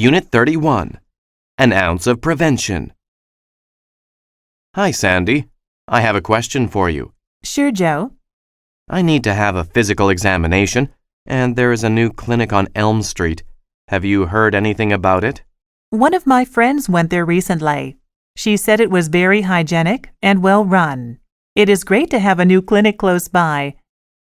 Unit 31, An Ounce of Prevention. Hi, Sandy. I have a question for you. Sure, Joe. I need to have a physical examination, and there is a new clinic on Elm Street. Have you heard anything about it? One of my friends went there recently. She said it was very hygienic and well run. It is great to have a new clinic close by,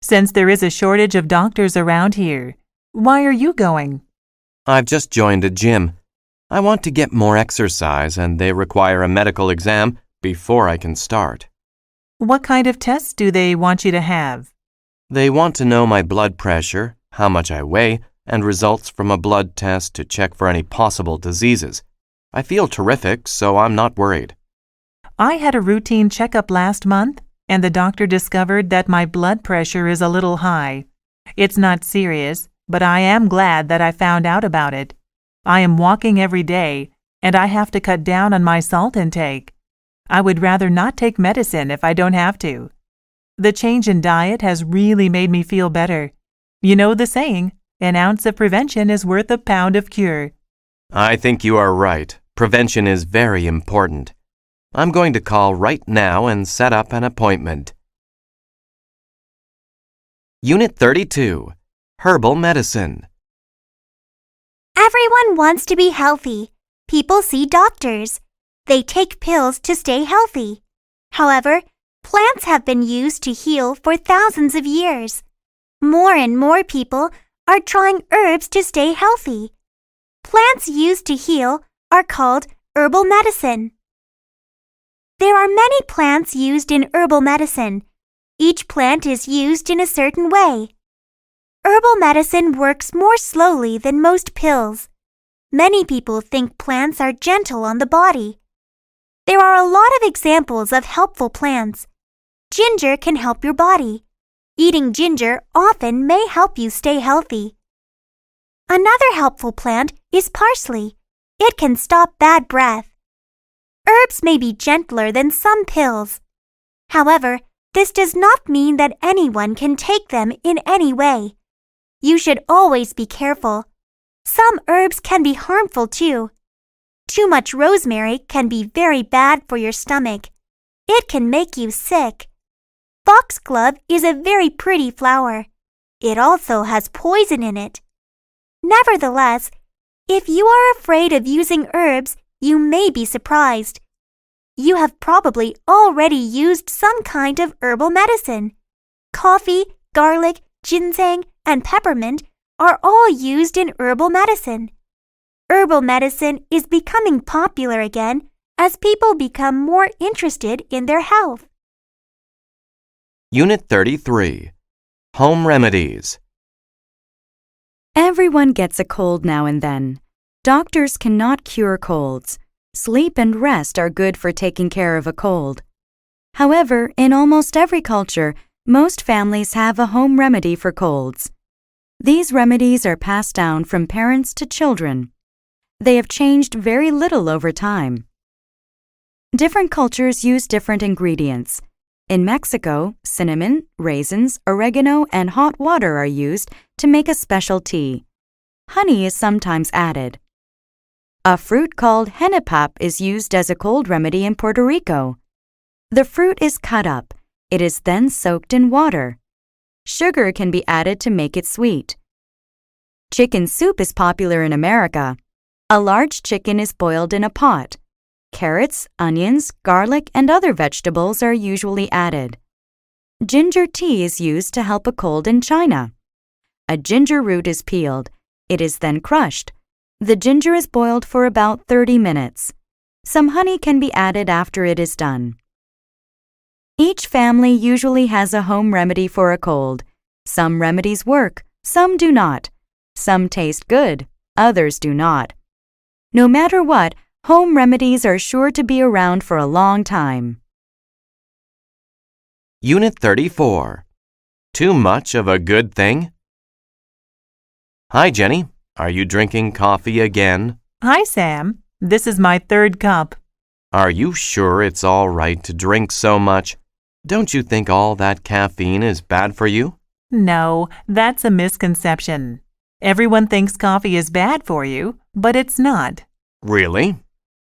since there is a shortage of doctors around here. Why are you going? I've just joined a gym. I want to get more exercise, and they require a medical exam before I can start. What kind of tests do they want you to have? They want to know my blood pressure, how much I weigh, and results from a blood test to check for any possible diseases. I feel terrific, so I'm not worried. I had a routine checkup last month, and the doctor discovered that my blood pressure is a little high. It's not serious, but I am glad that I found out about it. I am walking every day, and I have to cut down on my salt intake. I would rather not take medicine if I don't have to. The change in diet has really made me feel better. You know the saying, an ounce of prevention is worth a pound of cure. I think you are right. Prevention is very important. I'm going to call right now and set up an appointment. Unit 32, Herbal Medicine. Everyone wants to be healthy. People see doctors. They take pills to stay healthy. However, plants have been used to heal for thousands of years. More and more people are trying herbs to stay healthy. Plants used to heal are called herbal medicine. There are many plants used in herbal medicine. Each plant is used in a certain way. Herbal medicine works more slowly than most pills. Many people think plants are gentle on the body. There are a lot of examples of helpful plants. Ginger can help your body. Eating ginger often may help you stay healthy. Another helpful plant is parsley. It can stop bad breath. Herbs may be gentler than some pills. However, this does not mean that anyone can take them in any way. You should always be careful. Some herbs can be harmful too. Too much rosemary can be very bad for your stomach. It can make you sick. Foxglove is a very pretty flower. It also has poison in it. Nevertheless, if you are afraid of using herbs, you may be surprised. You have probably already used some kind of herbal medicine. Coffee, garlic, ginseng, and peppermint are all used in herbal medicine. Herbal medicine is becoming popular again as people become more interested in their health. Unit 33, Home Remedies. Everyone gets a cold now and then. Doctors cannot cure colds. Sleep and rest are good for taking care of a cold. However, in almost every culture, most families have a home remedy for colds. These remedies are passed down from parents to children. They have changed very little over time. Different cultures use different ingredients. In Mexico, cinnamon, raisins, oregano, and hot water are used to make a special tea. Honey is sometimes added. A fruit called henipap is used as a cold remedy in Puerto Rico. The fruit is cut up. It is then soaked in water. Sugar can be added to make it sweet. Chicken soup is popular in America. A large chicken is boiled in a pot. Carrots, onions, garlic, and other vegetables are usually added. Ginger tea is used to help a cold in China. A ginger root is peeled. It is then crushed. The ginger is boiled for about 30 minutes. Some honey can be added after it is done. Each family usually has a home remedy for a cold. Some remedies work, some do not. Some taste good, others do not. No matter what, home remedies are sure to be around for a long time. Unit 34, Too much of a good thing? Hi, Jenny. Are you drinking coffee again? Hi, Sam. This is my third cup. Are you sure it's all right to drink so much? Don't you think all that caffeine is bad for you? No, that's a misconception. Everyone thinks coffee is bad for you, but it's not. Really?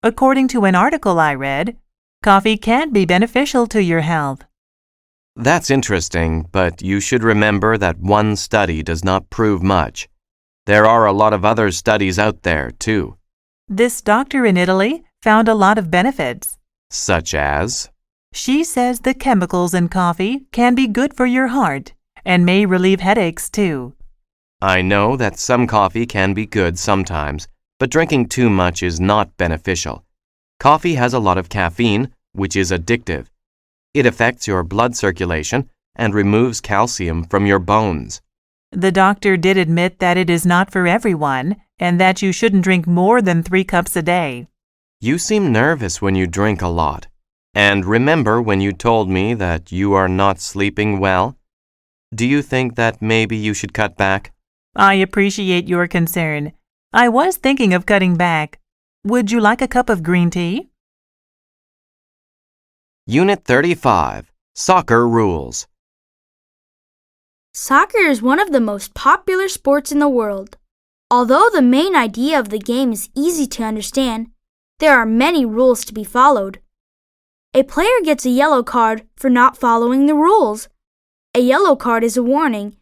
According to an article I read, coffee can be beneficial to your health. That's interesting, but you should remember that one study does not prove much. There are a lot of other studies out there, too. This doctor in Italy found a lot of benefits. Such as? She says the chemicals in coffee can be good for your heart and may relieve headaches too. I know that some coffee can be good sometimes, but drinking too much is not beneficial. Coffee has a lot of caffeine, which is addictive. It affects your blood circulation and removes calcium from your bones. The doctor did admit that it is not for everyone and that you shouldn't drink more than 3 cups a day. You seem nervous when you drink a lot. And remember when you told me that you are not sleeping well? Do you think that maybe you should cut back? I appreciate your concern. I was thinking of cutting back. Would you like a cup of green tea? Unit 35, Soccer Rules. Soccer is one of the most popular sports in the world. Although the main idea of the game is easy to understand, there are many rules to be followed. A player gets a yellow card for not following the rules. A yellow card is a warning.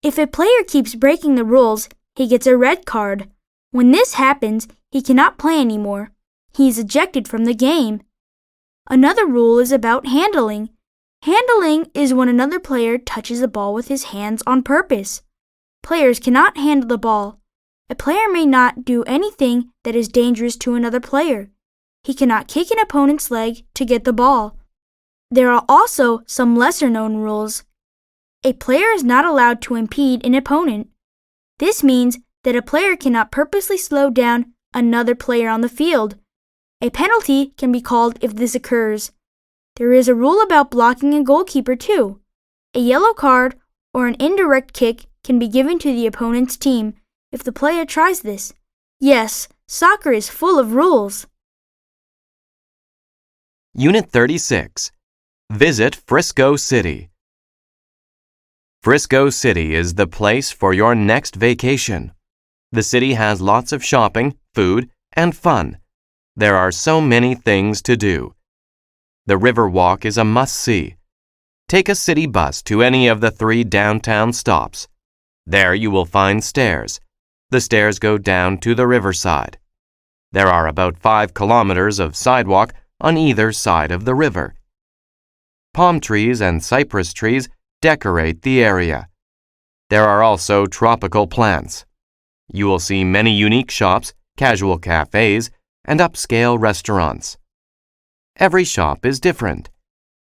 If a player keeps breaking the rules, he gets a red card. When this happens, he cannot play anymore. He is ejected from the game. Another rule is about handling. Handling is when another player touches the ball with his hands on purpose. Players cannot handle the ball. A player may not do anything that is dangerous to another player. He cannot kick an opponent's leg to get the ball. There are also some lesser-known rules. A player is not allowed to impede an opponent. This means that a player cannot purposely slow down another player on the field. A penalty can be called if this occurs. There is a rule about blocking a goalkeeper too. A yellow card or an indirect kick can be given to the opponent's team if the player tries this. Yes, soccer is full of rules. Unit 36, Visit Frisco City. Frisco City is the place for your next vacation. The city has lots of shopping, food, and fun. There are so many things to do. The river walk is a must-see. Take a city bus to any of the 3 downtown stops. There you will find stairs. The stairs go down to the riverside. There are about 5 kilometers of sidewalk on either side of the river. Palm trees and cypress trees decorate the area. There are also tropical plants. You will see many unique shops, casual cafes, and upscale restaurants. Every shop is different.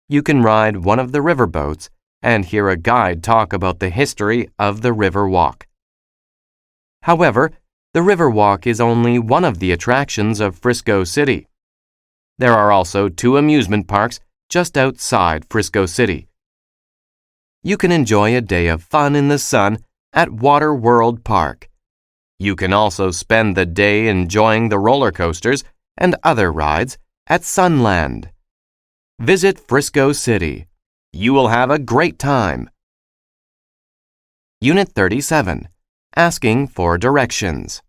You can ride one of the riverboats and hear a guide talk about the history of the river walk. However, the river walk is only one of the attractions of Frisco City. There are also 2 amusement parks just outside Frisco City. You can enjoy a day of fun in the sun at Water World Park. You can also spend the day enjoying the roller coasters and other rides at Sunland. Visit Frisco City. You will have a great time. Unit 37, Asking for Directions.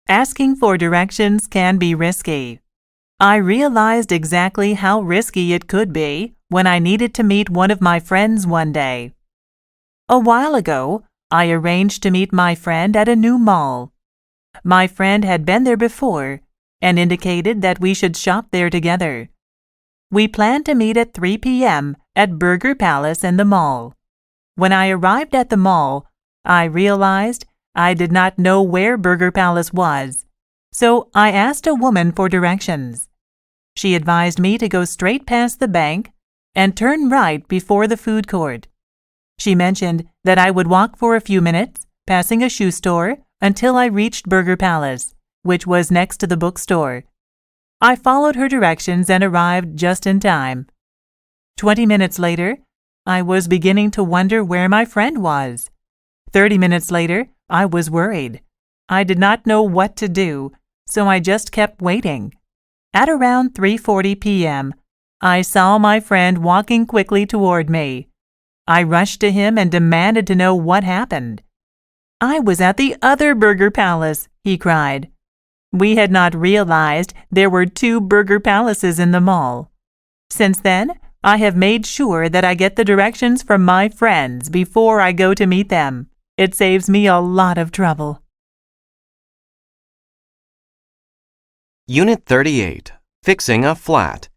Asking for directions can be risky. I realized exactly how risky it could be when I needed to meet one of my friends one day. A while ago, I arranged to meet my friend at a new mall. My friend had been there before and indicated that we should shop there together. We planned to meet at 3 p.m. at Burger Palace in the mall. When I arrived at the mall, I realized I did not know where Burger Palace was, so I asked a woman for directions. She advised me to go straight past the bank and turn right before the food court. She mentioned that I would walk for a few minutes, passing a shoe store, until I reached Burger Palace, which was next to the bookstore. I followed her directions and arrived just in time. 20 minutes later, I was beginning to wonder where my friend was. 30 minutes later, I was worried. I did not know what to do, so I just kept waiting. At around 3:40 p.m., I saw my friend walking quickly toward me. I rushed to him and demanded to know what happened. I was at the other Burger Palace, he cried. We had not realized there were 2 burger palaces in the mall. Since then, I have made sure that I get the directions from my friends before I go to meet them. It saves me a lot of trouble. Unit 38. Fixing a flat.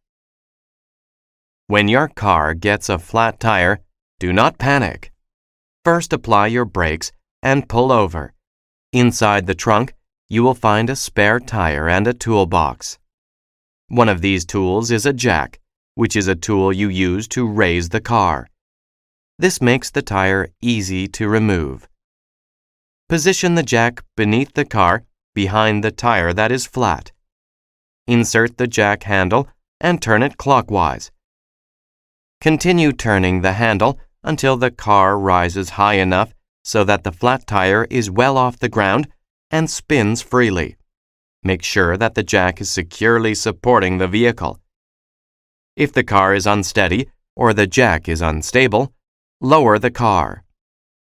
When your car gets a flat tire, do not panic. First apply your brakes and pull over. Inside the trunk, you will find a spare tire and a toolbox. One of these tools is a jack, which is a tool you use to raise the car. This makes the tire easy to remove. Position the jack beneath the car, behind the tire that is flat. Insert the jack handle and turn it clockwise. Continue turning the handle until the car rises high enough so that the flat tire is well off the ground and spins freely. Make sure that the jack is securely supporting the vehicle. If the car is unsteady or the jack is unstable, lower the car.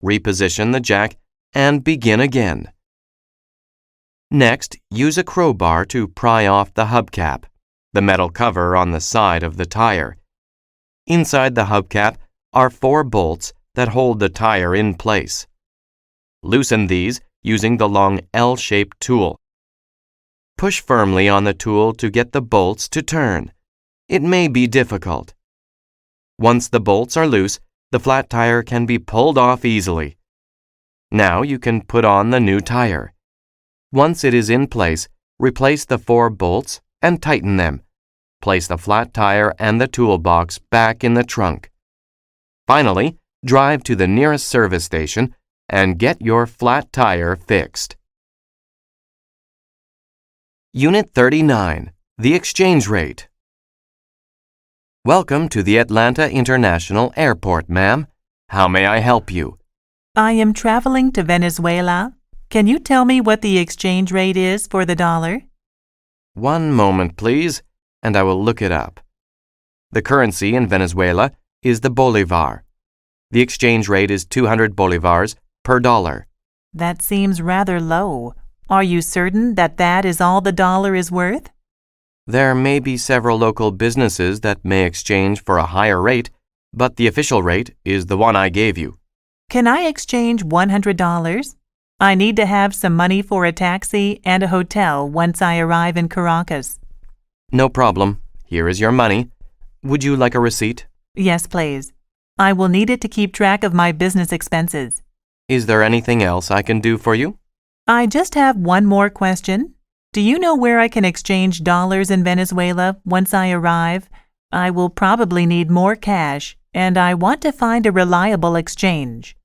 Reposition the jack and begin again. Next, use a crowbar to pry off the hubcap, the metal cover on the side of the tire. Inside the hubcap are 4 bolts that hold the tire in place. Loosen these using the long L-shaped tool. Push firmly on the tool to get the bolts to turn. It may be difficult. Once the bolts are loose, the flat tire can be pulled off easily. Now you can put on the new tire. Once it is in place, replace the 4 bolts and tighten them. Place the flat tire and the toolbox back in the trunk. Finally, drive to the nearest service station and get your flat tire fixed. Unit 39. The exchange rate. Welcome to the Atlanta International Airport, ma'am. How may I help you? I am traveling to Venezuela. Can you tell me what the exchange rate is for the dollar? One moment, please, and I will look it up. The currency in Venezuela is the bolivar. The exchange rate is 200 bolivars per dollar. That seems rather low. Are you certain that that is all the dollar is worth? There may be several local businesses that may exchange for a higher rate, but the official rate is the one I gave you. Can I exchange $100? I need to have some money for a taxi and a hotel once I arrive in Caracas. No problem. Here is your money. Would you like a receipt? Yes, please. I will need it to keep track of my business expenses. Is there anything else I can do for you? I just have one more question. Do you know where I can exchange dollars in Venezuela once I arrive? I will probably need more cash, and I want to find a reliable exchange.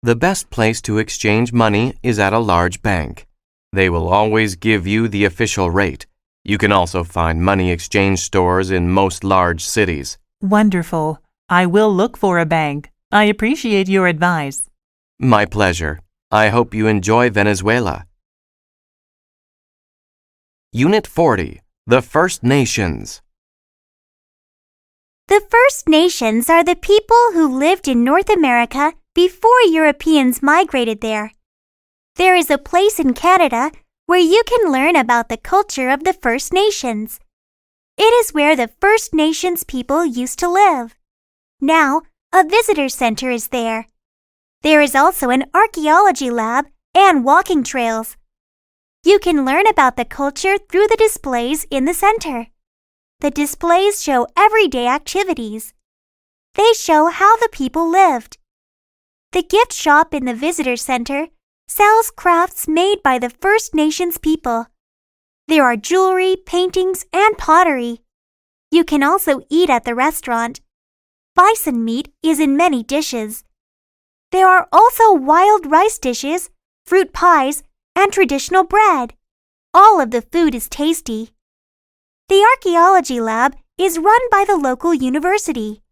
The best place to exchange money is at a large bank. They will always give you the official rate. You can also find money exchange stores in most large cities. Wonderful. I will look for a bank. I appreciate your advice. My pleasure. I hope you enjoy Venezuela. Unit 40. The First Nations. The First Nations are the people who lived in North America before Europeans migrated there. There is a place in Canada where you can learn about the culture of the First Nations. It is where the First Nations people used to live. Now, a visitor center is there. There is also an archaeology lab and walking trails. You can learn about the culture through the displays in the center. The displays show everyday activities. They show how the people lived. The gift shop in the visitor center sells crafts made by the First Nations people. There are jewelry, paintings, and pottery. You can also eat at the restaurant. Bison meat is in many dishes. There are also wild rice dishes, fruit pies, and traditional bread. All of the food is tasty. The archaeology lab is run by the local university.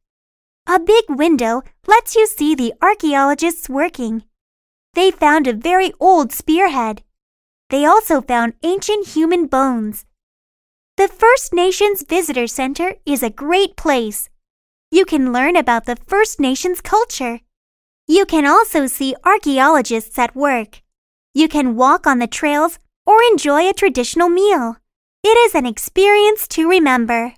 A big window lets you see the archaeologists working. They found a very old spearhead. They also found ancient human bones. The First Nations Visitor Center is a great place. You can learn about the First Nations culture. You can also see archaeologists at work. You can walk on the trails or enjoy a traditional meal. It is an experience to remember.